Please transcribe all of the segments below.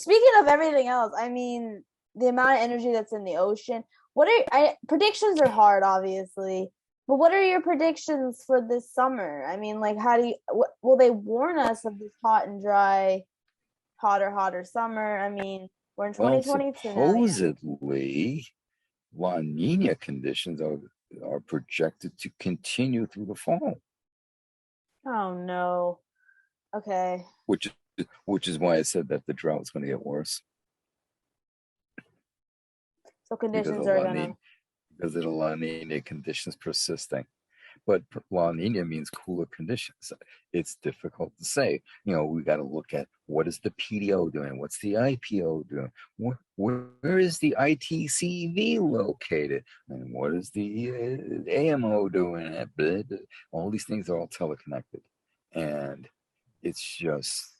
Speaking of everything else, I mean, the amount of energy that's in the ocean. Predictions are hard, obviously, but what are your predictions for this summer? I mean, like, how do you will they warn us of this hot and dry, hotter summer? I mean, we're in Well, 2022 now, yeah. supposedly La Nina conditions are projected to continue through the fall, Oh no. Okay. which is why I said that the drought is going to get worse So because conditions of are La gonna. Nina because of the La Nina conditions persisting. But La Nina means cooler conditions. It's difficult to say. We got to look at what is the PDO doing? What's the IPO doing? Where is the ITCV located? And what is the AMO doing? All these things are all teleconnected. And it's just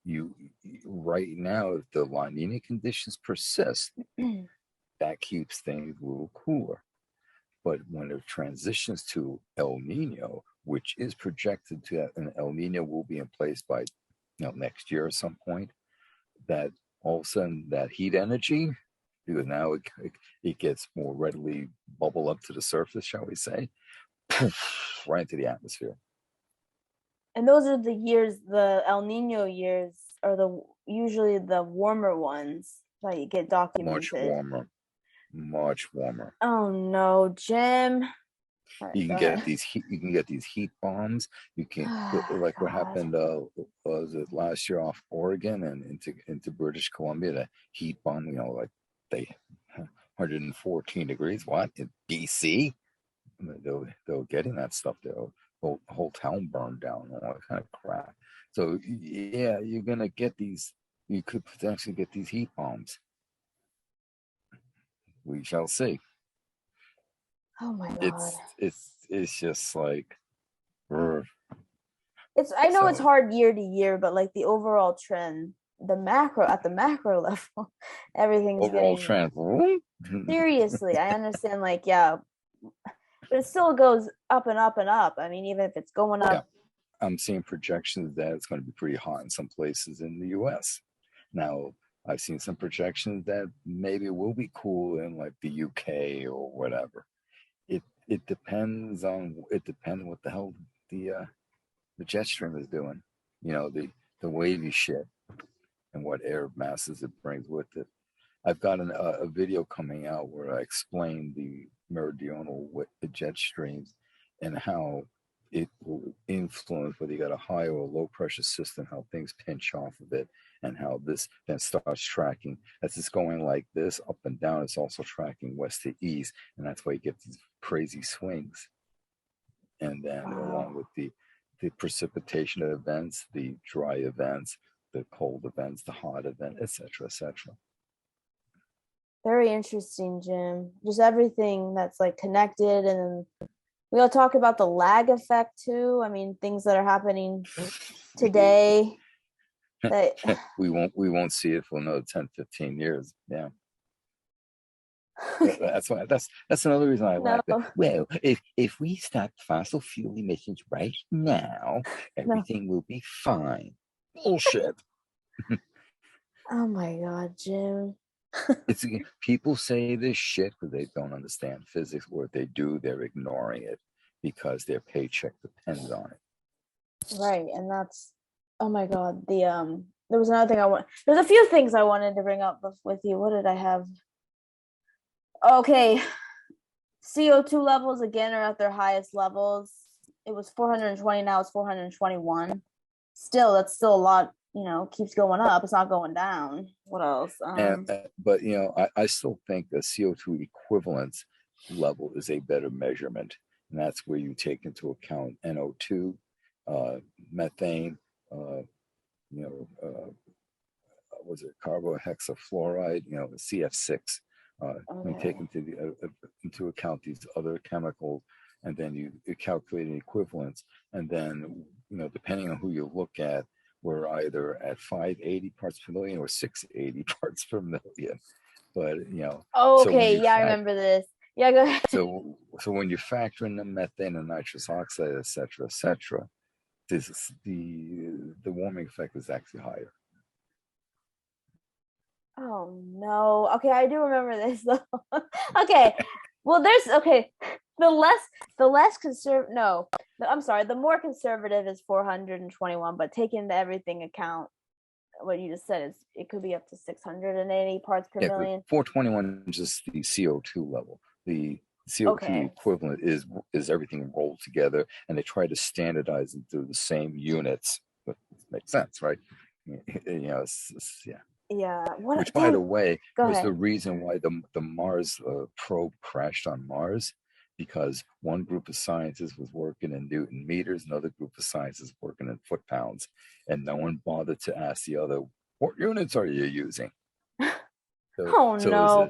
you right now, if the La Nina conditions persist, that keeps things a little cooler. But when it transitions to El Nino, which is projected to, and El Nino will be in place by next year at some point, that all of a sudden that heat energy, because now it gets more readily bubble up to the surface, shall we say, poof, right into the atmosphere. And those are the years, the El Nino years are the usually the warmer ones that you get Much documented. warmer, much warmer. Oh no, Jim. All right, You go can ahead. get these heat. You can get these heat bombs. You can like what God. happened. Was it last year off Oregon and into British Columbia? The heat bomb. Like they 114 degrees. What in BC? They were getting that stuff. The whole town burned down. All that kind of crap. So yeah, you're gonna get these. You could potentially get these heat bombs. We shall see. Oh my God. It's just like. I know it's So hard year to year, but like the overall trend, the macro level, everything's overall getting trend. seriously. I understand, like, yeah, but it still goes up and up and up. I mean, even if it's going Yeah, up. I'm seeing projections that it's going to be pretty hot in some places in the US. Now, I've seen some projections that maybe it will be cool in like the UK or whatever. It depends what the hell the jet stream is doing. The wavy shit and what air masses it brings with it. I've got a video coming out where I explain the meridional jet streams and how it will influence whether you got a high or a low pressure system, how things pinch off of it, and how this then starts tracking. As it's going like this, up and down, it's also tracking west to east, and that's why you get these crazy swings. And then along Wow. with the precipitation events, the dry events, the cold events, the hot event, etc., etc. Very interesting, Jim. Just everything that's like connected, and then we all talk about the lag effect too. I mean, things that are happening today that we won't see it for another 10, 15 years. Yeah. That's another reason I no, like that. Well, if we stop fossil fuel emissions right now, no. everything will be fine. Bullshit. Oh my God, Jim. It's People say this shit because they don't understand physics, or if they do, they're ignoring it because their paycheck depends on it. Right, and that's oh my God. There was another thing I want. There's a few things I wanted to bring up with you. What did I have? Okay, CO2 levels again are at their highest levels. It was 420, now it's 421. Still, that's still a lot, keeps going up. It's not going down. What else? But I still think the CO2 equivalence level is a better measurement, and that's where you take into account NO2, methane, uh, you know, was it carbohexafluoride, CF6. You take Okay. into account these other chemicals, and then you calculate an equivalence, and then depending on who you look at, we're either at 580 parts per million or 680 parts per million. But Oh, so when okay. you Yeah, I fact remember this. Yeah, go ahead. so when you factor in the methane and nitrous oxide, etc., this the warming effect is actually higher. Oh no. Okay, I do remember this though. Okay. Well, there's okay. The less conservative. No, I'm sorry. The more conservative is 421, but taking into everything account what you just said is it could be up to 680 parts per Yeah, but million. 421 is just the CO2 level. The CO2 Okay. equivalent is everything rolled together, and they try to standardize into the same units. But it makes sense, right? Yeah. Yeah. What? Which, by the Damn. way, Go was ahead. the reason why the Mars probe crashed on Mars, because one group of scientists was working in Newton meters, another group of scientists working in foot pounds, and no one bothered to ask the other, "What units are you using?" So, Oh so it was a, no.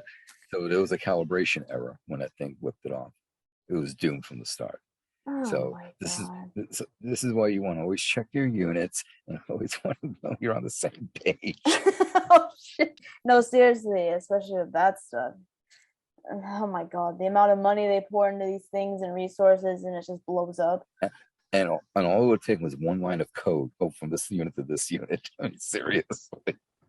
so there was a calibration error when that thing whipped it off. It was doomed from the start. Oh So my this is god. this is why you want to always check your units and always want to know you're on the same page. Oh shit. No, seriously, especially with that stuff. Oh my god, the amount of money they pour into these things and resources, and it just blows up. And all it would take was one line of code, go from this unit to this unit. I mean, seriously.